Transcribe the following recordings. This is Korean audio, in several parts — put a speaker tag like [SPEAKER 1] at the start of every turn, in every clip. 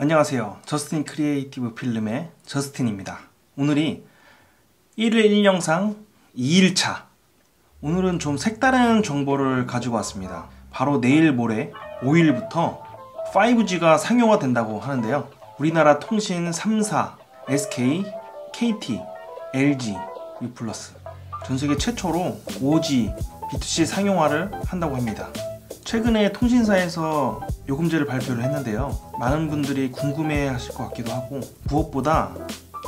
[SPEAKER 1] 안녕하세요. 저스틴 크리에이티브 필름의 저스틴입니다. 오늘이 1일 1영상 2일차. 오늘은 좀 색다른 정보를 가지고 왔습니다. 바로 내일 모레 5일부터 5G가 상용화 된다고 하는데요. 우리나라 통신 3사, SK, KT, LG, U+, 전세계 최초로 5G, B2C 상용화를 한다고 합니다. 최근에 통신사에서 요금제를 발표를 했는데요. 많은 분들이 궁금해 하실 것 같기도 하고, 무엇보다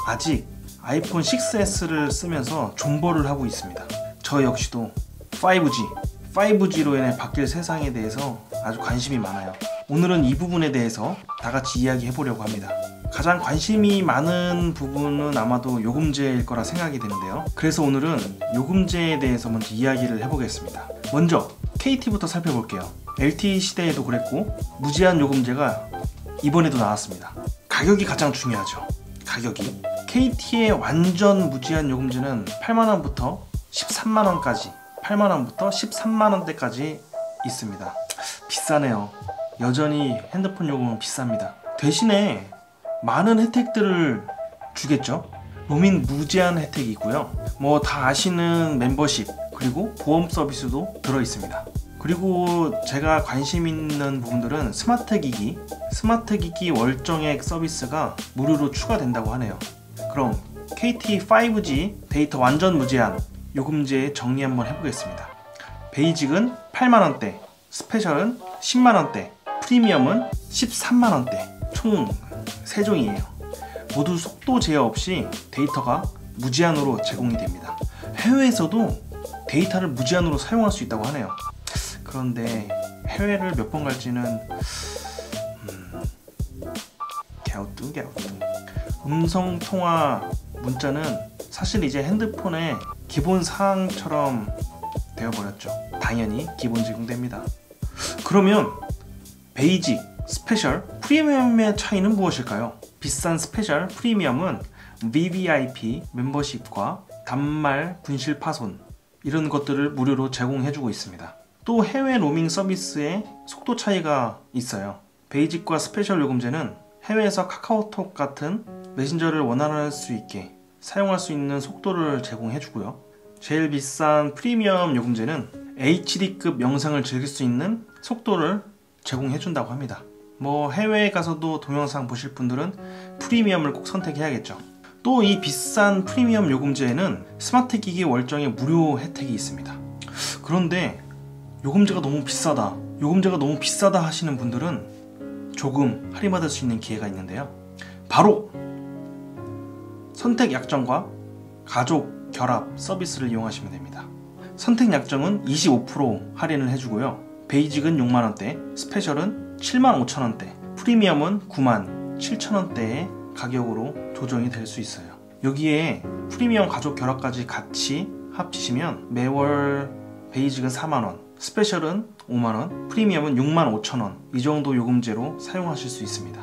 [SPEAKER 1] 아직 아이폰 6S를 쓰면서 존버를 하고 있습니다. 저 역시도 5G로 인해 바뀔 세상에 대해서 아주 관심이 많아요. 오늘은 이 부분에 대해서 다 같이 이야기해 보려고 합니다. 가장 관심이 많은 부분은 아마도 요금제일 거라 생각이 되는데요. 그래서 오늘은 요금제에 대해서 먼저 이야기를 해보겠습니다. 먼저 KT부터 살펴볼게요. LTE 시대에도 그랬고 무제한 요금제가 이번에도 나왔습니다. 가격이 가장 중요하죠. 가격이 KT의 완전 무제한 요금제는 8만원부터 13만원까지 8만원부터 13만원대까지 있습니다. 비싸네요. 여전히 핸드폰 요금은 비쌉니다. 대신에 많은 혜택들을 주겠죠. 로밍 무제한 혜택이 있고요. 뭐 다 아시는 멤버십 그리고 보험 서비스도 들어있습니다. 그리고 제가 관심 있는 부분들은 스마트 기기 월정액 서비스가 무료로 추가된다고 하네요. 그럼 KT 5G 데이터 완전 무제한 요금제 정리 한번 해보겠습니다. 베이직은 8만원대, 스페셜은 10만원대, 프리미엄은 13만원대, 총 3종이에요. 모두 속도 제어 없이 데이터가 무제한으로 제공이 됩니다. 해외에서도 데이터를 무제한으로 사용할 수 있다고 하네요. 그런데 해외를 몇 번 갈지는 갸우뚱. 음성통화 문자는 사실 이제 핸드폰의 기본 사항처럼 되어버렸죠. 당연히 기본 제공됩니다. 그러면 베이직, 스페셜, 프리미엄의 차이는 무엇일까요? 비싼 스페셜, 프리미엄은 VVIP 멤버십과 단말, 분실 파손 이런 것들을 무료로 제공해주고 있습니다. 또 해외 로밍 서비스의 속도 차이가 있어요. 베이직과 스페셜 요금제는 해외에서 카카오톡 같은 메신저를 원활할 수 있게 사용할 수 있는 속도를 제공해주고요. 제일 비싼 프리미엄 요금제는 HD급 영상을 즐길 수 있는 속도를 제공해준다고 합니다. 뭐 해외에 가서도 동영상 보실 분들은 프리미엄을 꼭 선택해야겠죠. 또 이 비싼 프리미엄 요금제에는 스마트 기기 월정의 무료 혜택이 있습니다. 그런데 요금제가 너무 비싸다 하시는 분들은 조금 할인받을 수 있는 기회가 있는데요. 바로 선택 약정과 가족 결합 서비스를 이용하시면 됩니다. 선택 약정은 25% 할인을 해주고요. 베이직은 6만원대, 스페셜은 75,000원대, 프리미엄은 97,000원대의 가격으로 조정이 될 수 있어요. 여기에 프리미엄 가족 결합까지 같이 합치시면 매월 베이직은 4만원, 스페셜은 5만원, 프리미엄은 65,000원 이 정도 요금제로 사용하실 수 있습니다.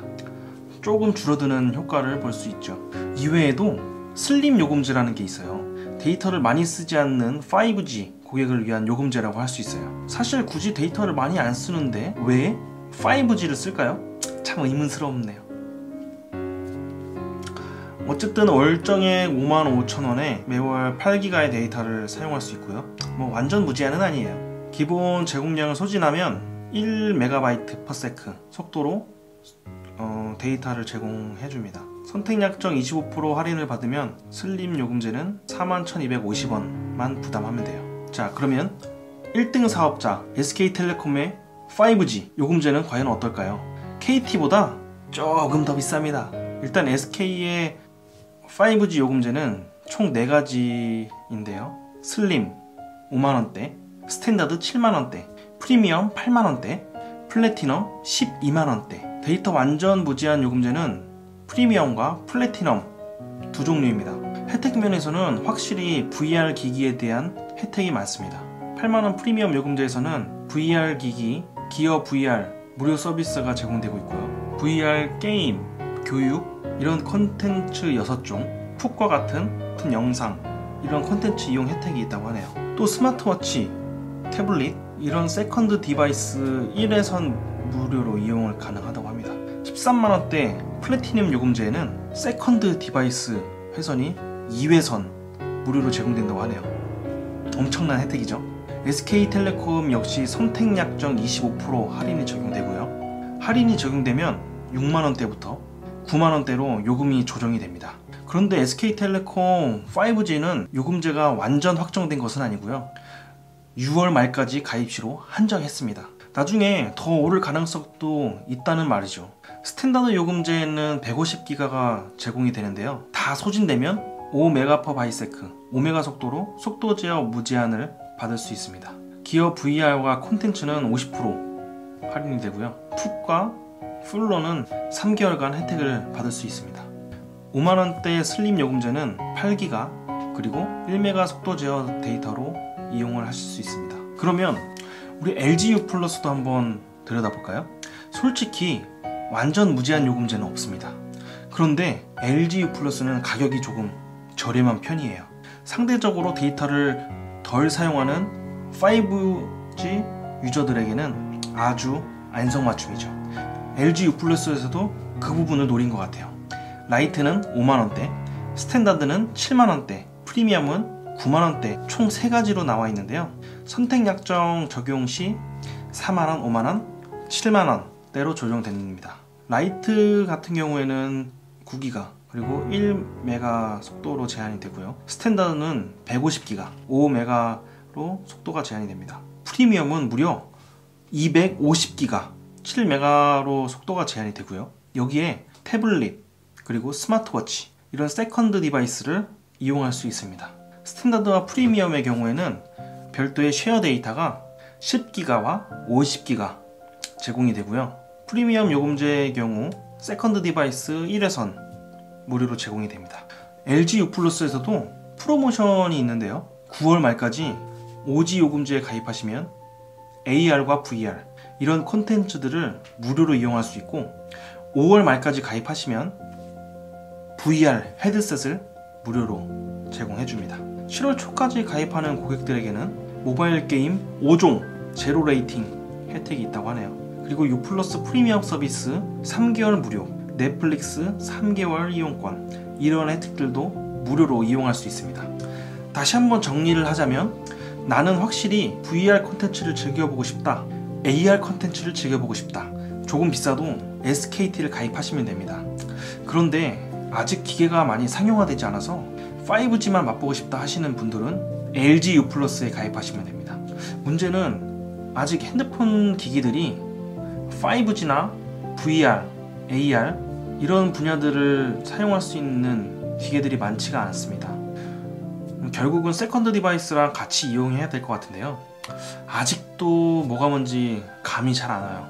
[SPEAKER 1] 조금 줄어드는 효과를 볼 수 있죠. 이외에도 슬림 요금제라는 게 있어요. 데이터를 많이 쓰지 않는 5G 고객을 위한 요금제라고 할 수 있어요. 사실 굳이 데이터를 많이 안 쓰는데 왜 5G를 쓸까요? 참 의문스럽네요. 어쨌든 월정액 55,000원에 매월 8기가의 데이터를 사용할 수 있고요. 뭐 완전 무제한은 아니에요. 기본 제공량을 소진하면 1MB/s 속도로 데이터를 제공해줍니다. 선택 약정 25% 할인을 받으면 슬림 요금제는 41,250원만 부담하면 돼요. 자, 그러면 1등 사업자 SK텔레콤의 5G 요금제는 과연 어떨까요? KT보다 조금 더 비쌉니다. 일단 SK의 5G 요금제는 총 4가지인데요. 슬림 5만원대, 스탠다드 7만원대, 프리미엄 8만원대, 플래티넘 12만원대. 데이터 완전 무제한 요금제는 프리미엄과 플래티넘 두 종류입니다. 혜택 면에서는 확실히 VR 기기에 대한 혜택이 많습니다. 8만원 프리미엄 요금제에서는 VR 기기, 기어 VR 무료 서비스가 제공되고 있고요. VR 게임, 교육 이런 콘텐츠 6종, 푹과 같은 영상 이런 콘텐츠 이용 혜택이 있다고 하네요. 또 스마트워치, 태블릿 이런 세컨드 디바이스 1회선 무료로 이용을 가능하다고 합니다. 13만원대 플래티넘 요금제에는 세컨드 디바이스 회선이 2회선 무료로 제공된다고 하네요. 엄청난 혜택이죠. SK텔레콤 역시 선택약정 25% 할인이 적용되고요. 할인이 적용되면 6만원대부터 9만원대로 요금이 조정이 됩니다. 그런데 SK텔레콤 5G는 요금제가 완전 확정된 것은 아니고요. 6월 말까지 가입시로 한정했습니다. 나중에 더 오를 가능성도 있다는 말이죠. 스탠다드 요금제에는 150기가가 제공이 되는데요. 다 소진되면 5메가/바이세크 5메가 속도로 속도 제어 무제한을 받을 수 있습니다. 기어 VR과 콘텐츠는 50% 할인이 되고요. 푹과 풀로는 3개월간 혜택을 받을 수 있습니다. 5만원대 슬림 요금제는 8기가 그리고 1메가 속도 제어 데이터로 이용을 하실 수 있습니다. 그러면 우리 LGU 플러스도 한번 들여다볼까요? 솔직히 완전 무제한 요금제는 없습니다. 그런데 LGU 플러스는 가격이 조금 저렴한 편이에요. 상대적으로 데이터를 덜 사용하는 5G 유저들에게는 아주 안성맞춤이죠. LGU 플러스에서도 그 부분을 노린 것 같아요. 라이트는 5만원대, 스탠다드는 7만원대, 프리미엄은 9만원대 총 3가지로 나와 있는데요. 선택약정 적용 시 4만원, 5만원, 7만원대로 조정됩니다. 라이트 같은 경우에는 9기가 그리고 1메가 속도로 제한이 되고요. 스탠다드는 150기가 5메가로 속도가 제한이 됩니다. 프리미엄은 무려 250기가 7메가로 속도가 제한이 되고요. 여기에 태블릿 그리고 스마트워치 이런 세컨드 디바이스를 이용할 수 있습니다. 스탠다드와 프리미엄의 경우에는 별도의 쉐어 데이터가 10기가와 50기가 제공이 되고요. 프리미엄 요금제의 경우 세컨드 디바이스 1회선 무료로 제공이 됩니다. LGU 플러스에서도 프로모션이 있는데요. 9월 말까지 5G 요금제에 가입하시면 AR과 VR 이런 콘텐츠들을 무료로 이용할 수 있고 5월 말까지 가입하시면 VR 헤드셋을 무료로 제공해줍니다. 7월 초까지 가입하는 고객들에게는 모바일 게임 5종 제로 레이팅 혜택이 있다고 하네요. 그리고 U 플러스 프리미엄 서비스 3개월 무료, 넷플릭스 3개월 이용권 이런 혜택들도 무료로 이용할 수 있습니다. 다시 한번 정리를 하자면 나는 확실히 VR 콘텐츠를 즐겨보고 싶다, AR 콘텐츠를 즐겨보고 싶다, 조금 비싸도 SKT를 가입하시면 됩니다. 그런데 아직 기계가 많이 상용화되지 않아서 5G만 맛보고 싶다 하시는 분들은 LGU 플러스에 가입하시면 됩니다. 문제는 아직 핸드폰 기기들이 5G나 VR, AR 이런 분야들을 사용할 수 있는 기계들이 많지가 않습니다. 결국은 세컨드 디바이스랑 같이 이용해야 될 것 같은데요. 아직도 뭐가 뭔지 감이 잘 안 와요.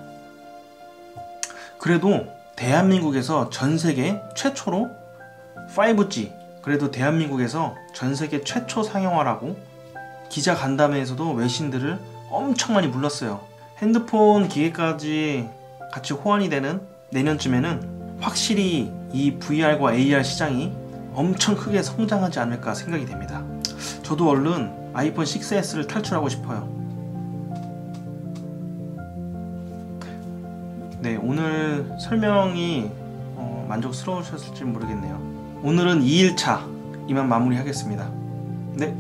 [SPEAKER 1] 그래도 대한민국에서 전세계 최초로 5G, 그래도 대한민국에서 전세계 최초 상용화라고 기자 간담회에서도 외신들을 엄청 많이 불렀어요. 핸드폰 기계까지 같이 호환이 되는 내년쯤에는 확실히 이 VR과 AR 시장이 엄청 크게 성장하지 않을까 생각이 됩니다. 저도 얼른 아이폰 6S를 탈출하고 싶어요. 네, 오늘 설명이 만족스러우셨을지 모르겠네요. 오늘은 2일차 이만 마무리하겠습니다. 네,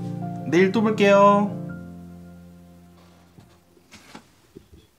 [SPEAKER 1] 내일 또 볼게요.